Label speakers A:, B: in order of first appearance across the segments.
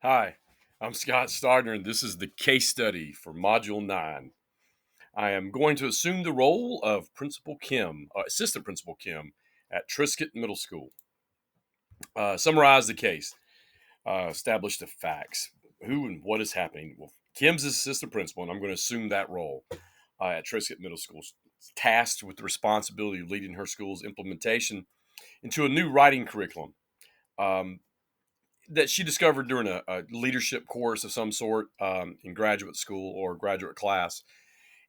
A: Hi, I'm Scott Stardner, and this is the case study for Module 9. I am going to assume the role of Principal Kim, Assistant Principal Kim, at Triscuit Middle School. Summarize the case, establish the facts, who and what is happening. Well, Kim's assistant principal, and I'm going to assume that role at Triscuit Middle School, tasked with the responsibility of leading her school's implementation into a new writing curriculum. Um, that she discovered during a leadership course of some sort in graduate school or graduate class.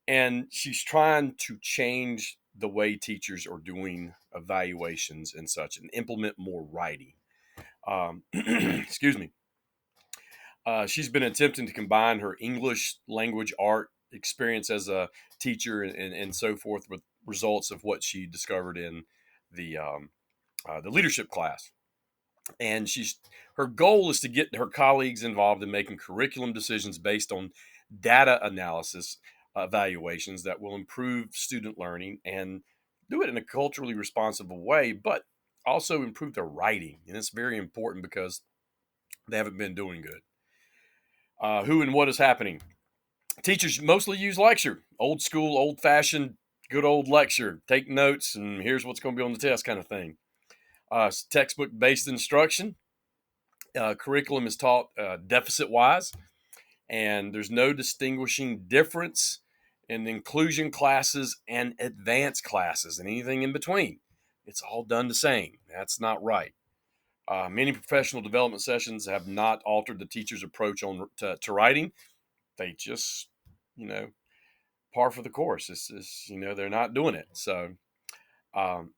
A: And she's trying to change the way teachers are doing evaluations and such and implement more writing. Excuse me. She's been attempting to combine her English language art experience as a teacher and so forth with results of what she discovered in the leadership class. And her goal is to get her colleagues involved in making curriculum decisions based on data analysis evaluations that will improve student learning and do it in a culturally responsible way, but also improve their writing. And it's very important because they haven't been doing good. Who and what is happening? Teachers mostly use lecture, old school, old fashioned, good old lecture. Take notes, and here's what's going to be on the test kind of thing. Textbook based instruction. Curriculum is taught deficit wise, and there's no distinguishing difference in inclusion classes and advanced classes and anything in between. It's all done the same. That's not right. Many professional development sessions have not altered the teacher's approach to writing. They just, you know, par for the course. They're not doing it. So um,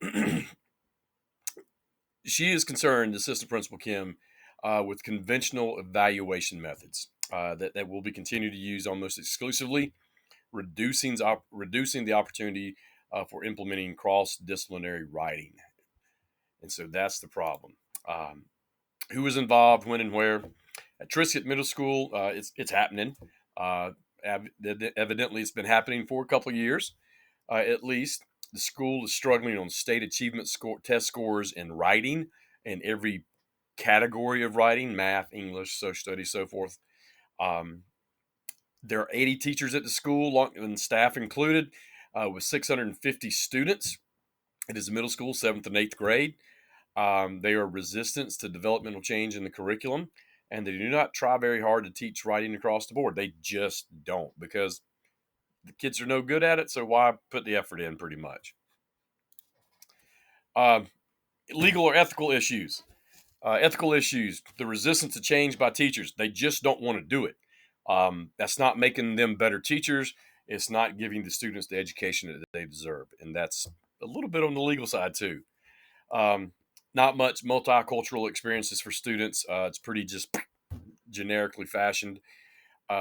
A: she is concerned, Assistant Principal Kim, with conventional evaluation methods that will be continued to use almost exclusively, reducing the opportunity for implementing cross-disciplinary writing. And so that's the problem. Um, who is involved, when and where? At Triscuit Middle School, it's happening. Uh, Evidently, it's been happening for a couple of years, at least. The school is struggling on state achievement test scores in writing in every category of writing: math, English, social studies, so forth. Um, there are 80 teachers at the school, and staff included, with 650 students. It is a middle school, 7th and 8th grade. They are resistant to developmental change in the curriculum, and they do not try very hard to teach writing across the board. They just don't, because the kids are no good at it, so why put the effort in, pretty much. Uh, Legal or ethical issues. Ethical issues, the resistance to change by teachers. They just don't want to do it. That's not making them better teachers. It's not giving the students the education that they deserve. And that's a little bit on the legal side, too. Um, Not much multicultural experiences for students. It's pretty just generically fashioned.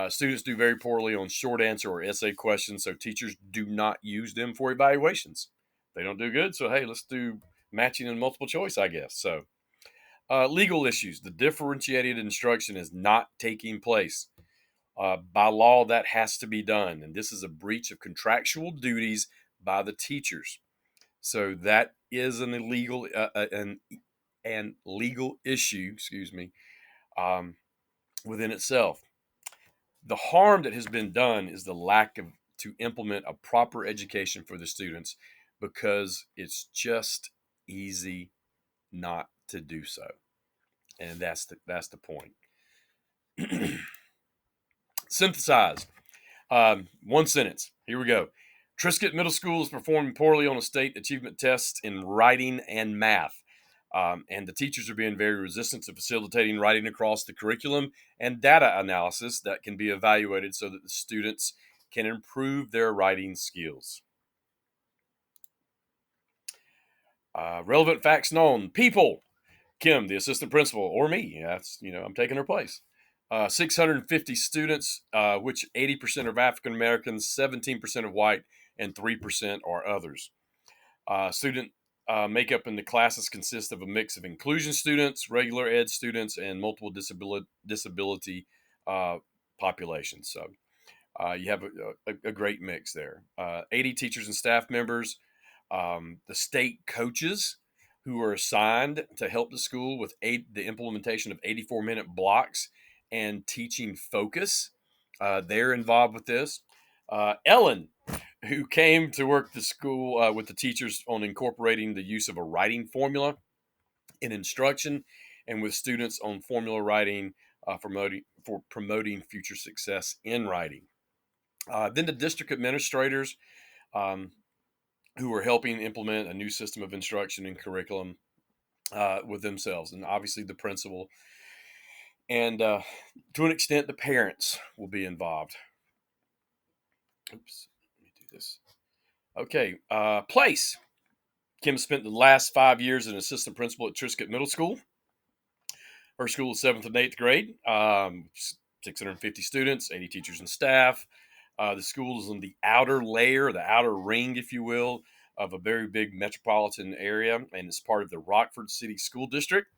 A: Students do very poorly on short answer or essay questions, so teachers do not use them for evaluations. They don't do good, so hey, let's do matching and multiple choice, I guess. So, legal issues. The differentiated instruction is not taking place. By law, that has to be done, and this is a breach of contractual duties by the teachers. So that is an illegal, an legal issue. Excuse me, um, within itself. The harm that has been done is the lack of to implement a proper education for the students, because it's just easy not to do so, and that's the point. Synthesize. One sentence. Here we go. Triscuit Middle School is performing poorly on a state achievement test in writing and math. And the teachers are being very resistant to facilitating writing across the curriculum and data analysis that can be evaluated so that the students can improve their writing skills. Relevant facts known. People. Kim, the assistant principal, or me. That's, I'm taking her place. 650 students, which 80% are African Americans, 17% are white, and 3% are others. Student makeup in the classes consists of a mix of inclusion students, regular ed students, and multiple disability populations. So you have a great mix there. 80 teachers and staff members, the state coaches who are assigned to help the school with the implementation of 84-minute blocks and teaching focus. They're involved with this. Ellen, who came to work the school with the teachers on incorporating the use of a writing formula in instruction, and with students on formula writing for promoting future success in writing. Then the district administrators, um, who are helping implement a new system of instruction and curriculum with themselves, and obviously the principal, and to an extent, the parents will be involved. Oops, let me do this. Okay, place. Kim spent the last 5 years as an assistant principal at Triscuit Middle School. Her school is seventh and eighth grade, 650 students, 80 teachers and staff. The school is in the outer layer, the outer ring, if you will, of a very big metropolitan area, and it's part of the Rockford City School District.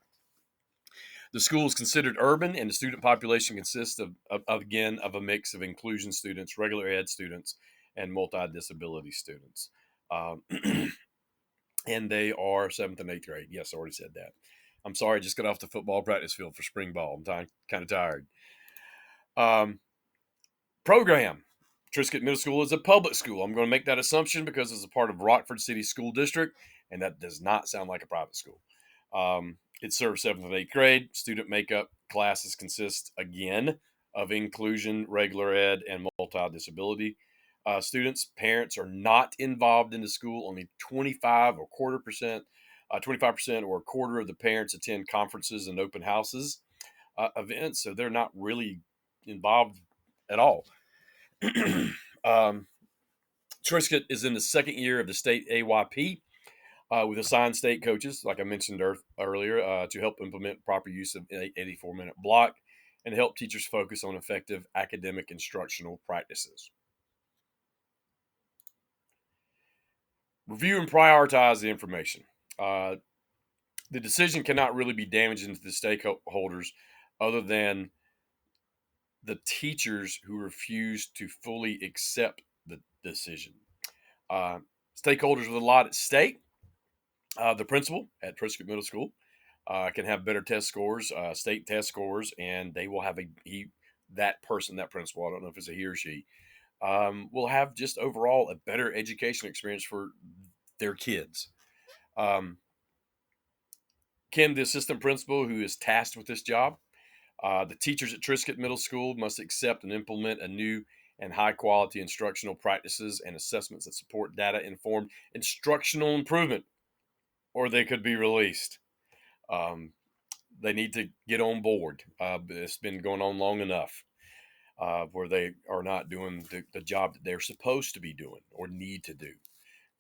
A: The school is considered urban, and the student population consists again, of a mix of inclusion students, regular ed students, and multi-disability students. Um, and they are seventh and eighth grade. Yes, I already said that. I'm sorry, I just got off the football practice field for spring ball. I'm kind of tired. Um, Program. Triscuit Middle School is a public school. I'm going to make that assumption because it's a part of Rockford City School District, and that does not sound like a private school. It serves seventh and eighth grade. Student makeup classes consist again of inclusion, regular ed, and multi-disability students. Parents are not involved in the school. Only 25% or a quarter of the parents attend conferences and open houses events, so they're not really involved at all. um, Triscuit is in the second year of the state AYP with assigned state coaches, like I mentioned earlier, to help implement proper use of 84-minute block and help teachers focus on effective academic instructional practices. Review and prioritize the information. The decision cannot really be damaging to the stakeholders other than the teachers who refuse to fully accept the decision. Uh, Stakeholders with a lot at stake. The principal at Triscuit Middle School can have better test scores, state test scores, and they will have that person, that principal. I don't know if it's a he or she. Will have just overall a better education experience for their kids. Um, Kim, the assistant principal who is tasked with this job, the teachers at Triscuit Middle School must accept and implement a new and high quality instructional practices and assessments that support data informed instructional improvement, or they could be released. Um, they need to get on board. It's been going on long enough where they are not doing the job that they're supposed to be doing or need to do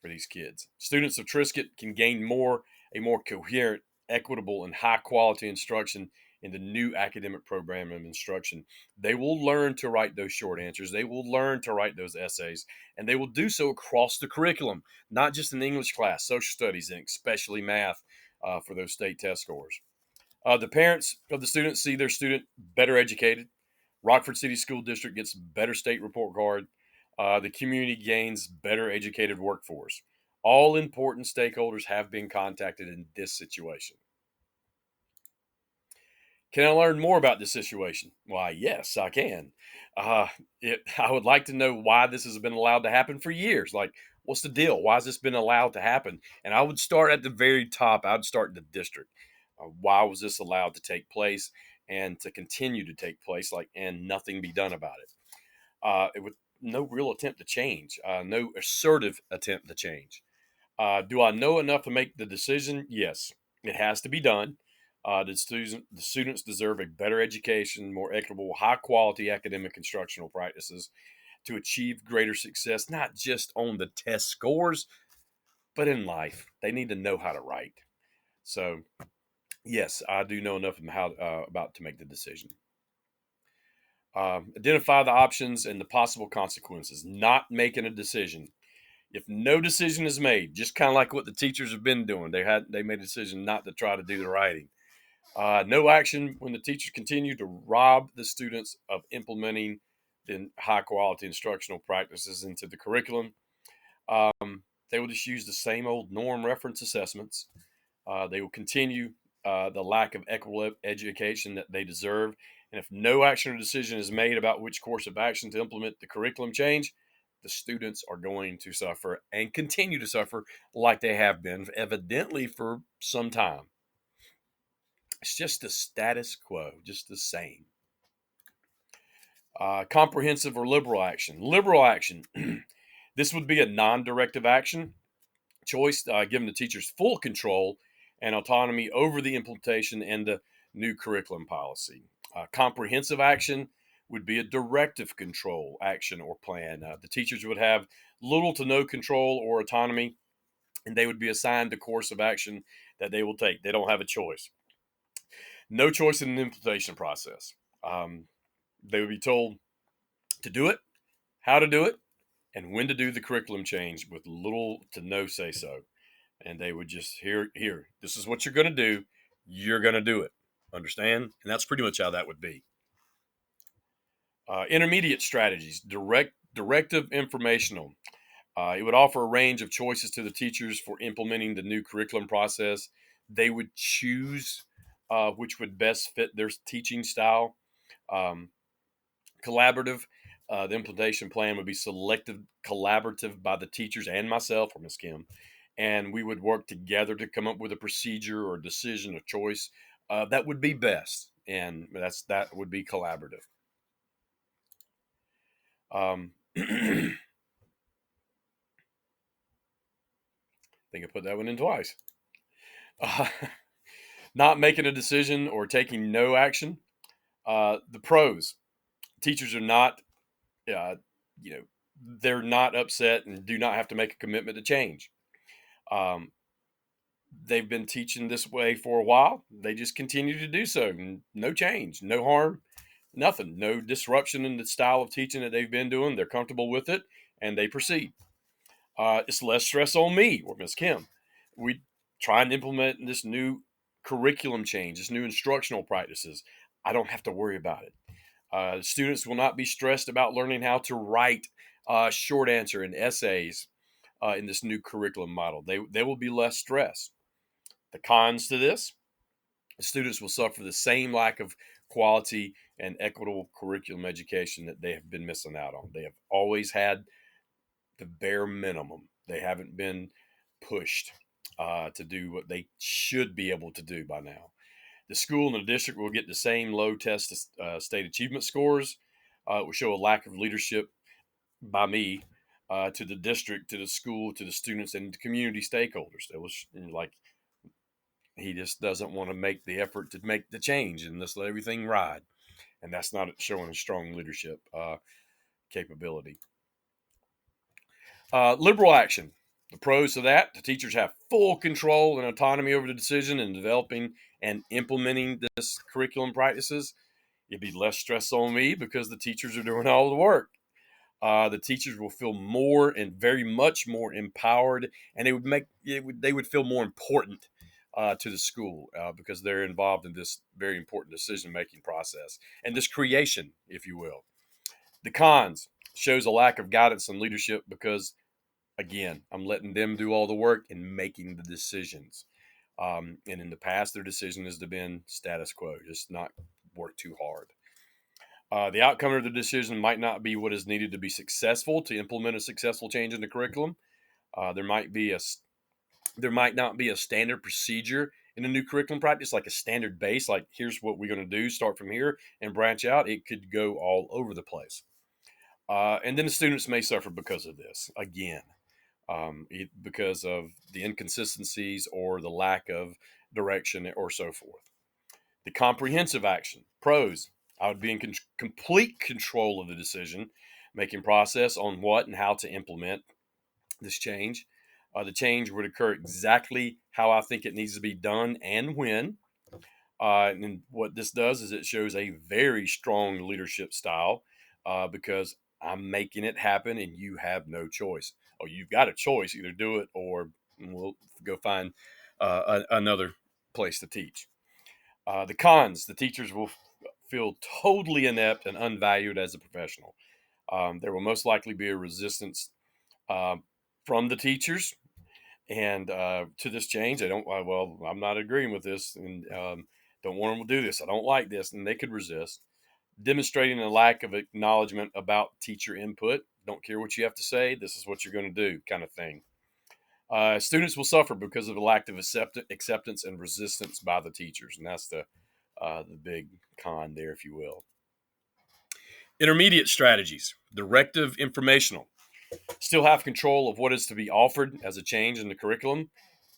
A: for these kids. Students of Triscuit can gain a more coherent, equitable, and high quality instruction in the new academic program of instruction. They will learn to write those short answers. They will learn to write those essays, and they will do so across the curriculum, not just in English class, social studies, and especially math for those state test scores. The parents of the students see their student better educated. Rockford City School District gets better state report card. The community gains better educated workforce. All important stakeholders have been contacted in this situation. Can I learn more about this situation? Why, yes, I can. I would like to know why this has been allowed to happen for years. Like, what's the deal? Why has this been allowed to happen? And I would start at the very top. I would start in the district. Why was this allowed to take place and to continue to take place? Like, and nothing be done about it. It would no real attempt to change. No assertive attempt to change. Do I know enough to make the decision? Yes, it has to be done. The students deserve a better education, more equitable, high quality academic instructional practices to achieve greater success, not just on the test scores, but in life. They need to know how to write. So, yes, I do know enough about to make the decision. Identify the options and the possible consequences. Not making a decision. If no decision is made, just kind of like what the teachers have been doing, they made a decision not to try to do the writing. No action when the teachers continue to rob the students of implementing the high quality instructional practices into the curriculum. They will just use the same old norm reference assessments. They will continue the lack of equitable education that they deserve, And if no action or decision is made about which course of action to implement the curriculum change, the students are going to suffer and continue to suffer like they have been, evidently, for some time. It's just the status quo, just the same. Comprehensive or liberal action. Liberal action. This would be a non directive action choice, giving the teachers full control and autonomy over the implementation and the new curriculum policy. Comprehensive action would be a directive control action or plan. The teachers would have little to no control or autonomy, and they would be assigned the course of action that they will take. They don't have a choice. No choice in the implementation process. Um, they would be told to do it, how to do it, and when to do the curriculum change with little to no say so. And they would just here, this is what you're going to do. You're going to do it. Understand? And that's pretty much how that would be. Intermediate strategies, directive informational. It would offer a range of choices to the teachers for implementing the new curriculum process. They would choose which would best fit their teaching style. Um, Collaborative. The implementation plan would be selected collaborative by the teachers and myself or Miss Kim, and we would work together to come up with a procedure or decision or choice that would be best, and that would be collaborative. I think I put that one in twice. Uh, Not making a decision or taking no action. The pros: teachers are not, uh, you know, they're not upset and do not have to make a commitment to change. Um, they've been teaching this way for a while. They just continue to do so. No change, no harm, nothing, no disruption in the style of teaching that they've been doing. They're comfortable with it and they proceed. It's less stress on me or Miss Kim. We try and implement this new curriculum change, this new instructional practices. I don't have to worry about it. Students will not be stressed about learning how to write short answer and essays in this new curriculum model. They will be less stressed. The cons to this: students will suffer the same lack of quality and equitable curriculum education that they have been missing out on. They have always had the bare minimum. They haven't been pushed to do what they should be able to do by now. The school and the district will get the same low test state achievement scores. It will show a lack of leadership by me to the district, to the school, to the students, and the community stakeholders. It was like he just doesn't want to make the effort to make the change and just let everything ride. And that's not showing a strong leadership capability. Liberal action. The pros of that: the teachers have full control and autonomy over the decision in developing and implementing this curriculum practices. It'd be less stress on me because the teachers are doing all the work. The teachers will feel more and very much more empowered, and they would feel more important to the school because they're involved in this very important decision making process and this creation, if you will. The cons: shows a lack of guidance and leadership because, again, I'm letting them do all the work and making the decisions. And in the past, their decision has been status quo, just not work too hard. The outcome of the decision might not be what is needed to be successful to implement a successful change in the curriculum. There might be a there might not be a standard procedure in a new curriculum practice, like a standard base, like here's what we're going to do, start from here and branch out. It could go all over the place. And then the students may suffer because of this again, because of the inconsistencies or the lack of direction or so forth. The comprehensive action. Pros: I would be in complete control of the decision making process on what and how to implement this change. The change would occur exactly how I think it needs to be done and when. And what this does is it shows a very strong leadership style because I'm making it happen and you have no choice. Oh, you've got a choice: either do it or we'll go find another place to teach. The cons: the teachers will feel totally inept and unvalued as a professional. There will most likely be a resistance uh, from the teachers and to this change. They don't, well, I'm not agreeing with this and don't want them to do this. I don't like this. And they could resist. demonstrating a lack of acknowledgement about teacher input. Don't care what you have to say. This is what you're going to do, kind of thing. Students will suffer because of a lack of acceptance and resistance by the teachers, and that's the big con there, if you will. Intermediate strategies: directive, informational. Still have control of what is to be offered as a change in the curriculum.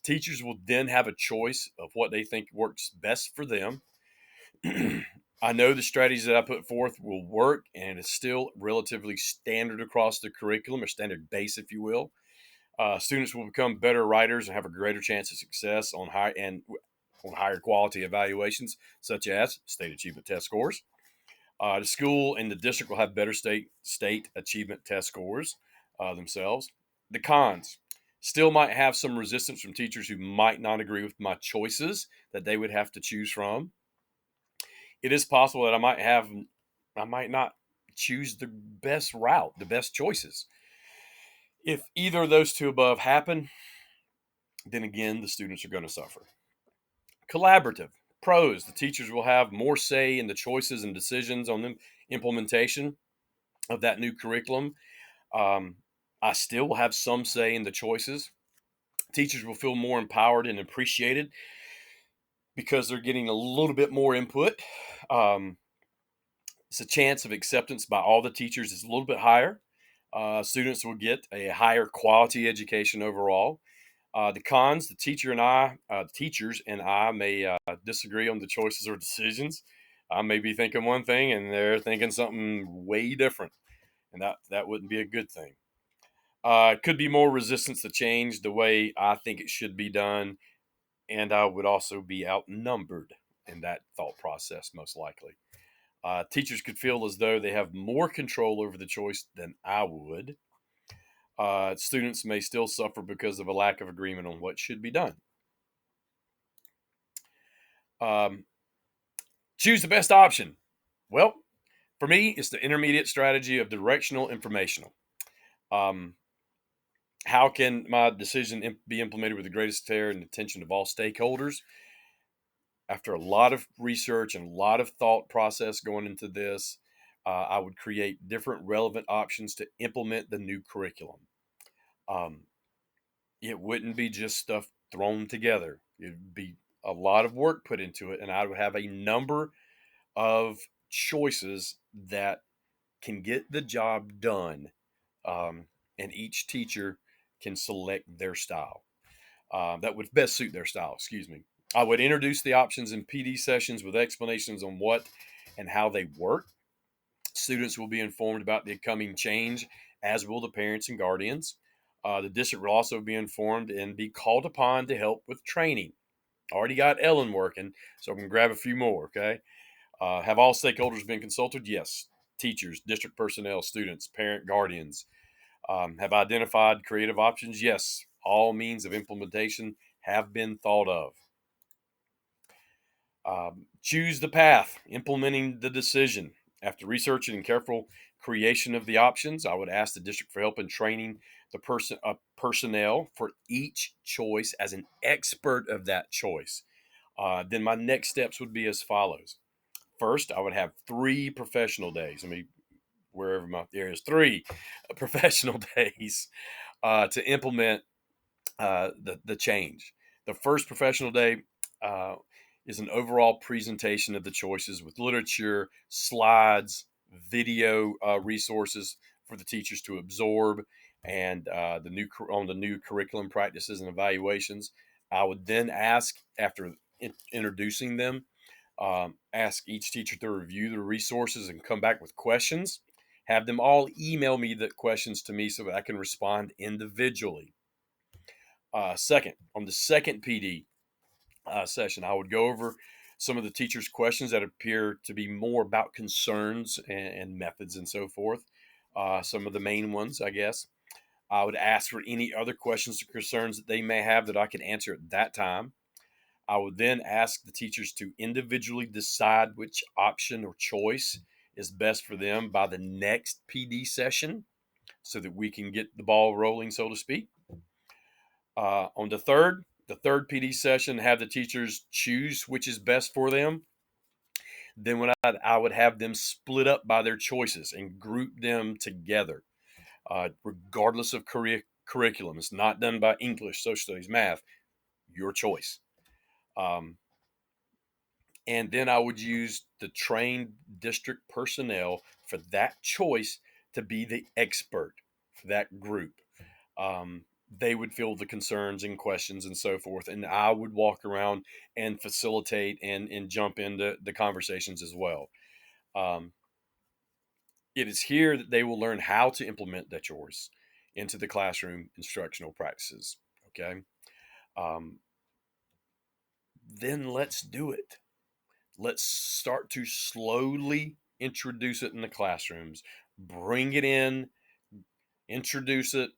A: Teachers will then have a choice of what they think works best for them. I know the strategies that I put forth will work, and it's still relatively standard across the curriculum, or standard base, if you will. Students will become better writers and have a greater chance of success on higher quality evaluations, such as state achievement test scores. The school and the district will have better state achievement test scores themselves. The cons: still might have some resistance from teachers who might not agree with my choices that they would have to choose from. It is possible that I might not choose the best route, the best choices. If either of those two above happen, then again, the students are going to suffer. Collaborative. Pros: the teachers will have more say in the choices and decisions on the implementation of that new curriculum. Um, I still will have some say in the choices. Teachers will feel more empowered and appreciated because they're getting a little bit more input. Um, it's a chance of acceptance by all the teachers is a little bit higher. Students will get a higher quality education overall. The cons: the teachers and I may disagree on the choices or decisions. I may be thinking one thing and they're thinking something way different, and that wouldn't be a good thing. It could be more resistance to change the way I think it should be done, and I would also be outnumbered in that thought process, most likely. Teachers could feel as though they have more control over the choice than I would. Students may still suffer because of a lack of agreement on what should be done. Um, Choose the best option. Well, for me, it's the intermediate strategy of directional informational. Um, how can my decision be implemented with the greatest care and attention of all stakeholders? After a lot of research and a lot of thought process going into this, I would create different relevant options to implement the new curriculum. Um, it wouldn't be just stuff thrown together. It'd be a lot of work put into it, and I would have a number of choices that can get the job done, um, and each teacher can select their style that would best suit their style. Excuse me. I would introduce the options in PD sessions with explanations on what and how they work. Students will be informed about the coming change, as will the parents and guardians. The district will also be informed and be called upon to help with training. Already got Ellen working, so I'm going to grab a few more, okay? Have all stakeholders been consulted? Yes. Teachers, district personnel, students, parent, guardians. Have identified creative options? Yes. All means of implementation have been thought of. Choose the path, implementing the decision. After researching and careful creation of the options, I would ask the district for help in training the personnel for each choice as an expert of that choice. Then my next steps would be as follows. First, I would have 3 professional days. Wherever my there is 3 professional days to implement the change. The first professional day uh, is an overall presentation of the choices with literature, slides, video resources for the teachers to absorb, and the new curriculum practices and evaluations. I would then ask, after introducing them, ask each teacher to review the resources and come back with questions. Have them all email me the questions to me so that I can respond individually. Second, on the second PD session, I would go over some of the teachers' questions that appear to be more about concerns and methods and so forth. Some of the main ones, I guess. I would ask for any other questions or concerns that they may have that I could answer at that time. I would then ask the teachers to individually decide which option or choice is best for them by the next PD session so that we can get the ball rolling, so to speak. On the third PD session, have the teachers choose which is best for them. Then I would have them split up by their choices and group them together, regardless of curriculum. It's not done by English, social studies, math, your choice. Um, and then I would use the trained district personnel for that choice to be the expert for that group. Um, they would field the concerns and questions and so forth, and I would walk around and facilitate and jump into the conversations as well. Um, it is here that they will learn how to implement the chores into the classroom instructional practices. Okay, um, then let's do it. Let's start to slowly introduce it in the classrooms. Bring it in, introduce it,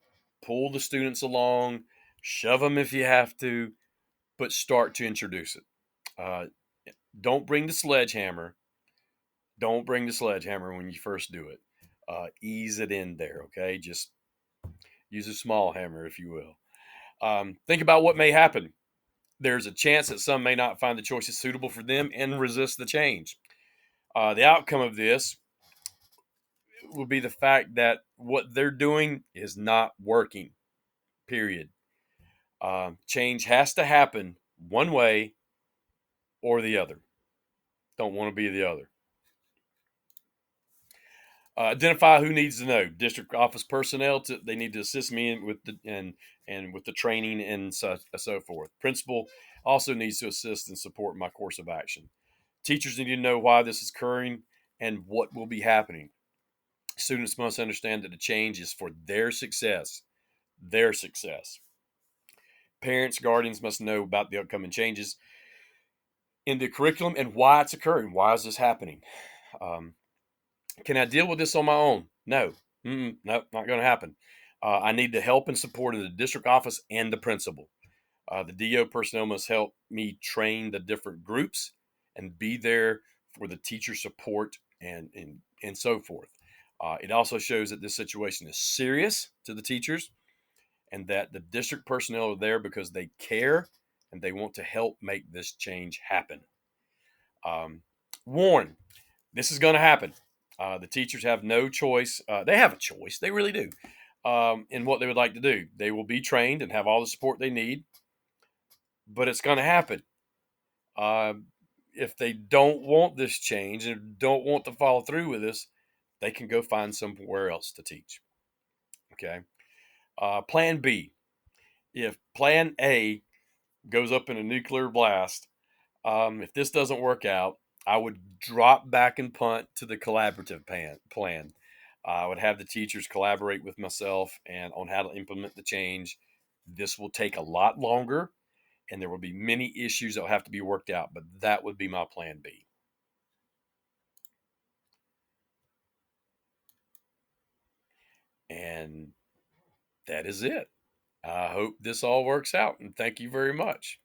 A: pull the students along, shove them if you have to, but start to introduce it. Uh, don't bring the sledgehammer. Don't bring the sledgehammer when you first do it. Ease it in there, okay? Just use a small hammer, if you will. Think about what may happen. There's a chance that some may not find the choices suitable for them and resist the change. The outcome of this will be the fact that what they're doing is not working, period. Change has to happen one way or the other. Don't want to be the other. Identify who needs to know. District office personnel, they need to assist me with the training and so forth. Principal also needs to assist and support my course of action. Teachers need to know why this is occurring and what will be happening. Students must understand that the change is for their success. Their success. Parents, guardians must know about the upcoming changes in the curriculum and why it's occurring. Why is this happening? Um, can I deal with this on my own? No. No, not going to happen. I need the help and support of the district office and the principal. The DO personnel must help me train the different groups and be there for the teacher support and so forth. It also shows that this situation is serious to the teachers and that the district personnel are there because they care and they want to help make this change happen. Um, warn, this is going to happen. The teachers have no choice. They have a choice. They really do. In what they would like to do. They will be trained and have all the support they need, but it's going to happen. Uh, if they don't want this change and don't want to follow through with this, they can go find somewhere else to teach. Okay. Plan B. If plan A goes up in a nuclear blast, if this doesn't work out, I would drop back and punt to the collaborative plan. I would have the teachers collaborate with myself and on how to implement the change. This will take a lot longer, and there will be many issues that will have to be worked out, but that would be my plan B. And that is it. I hope this all works out, and thank you very much.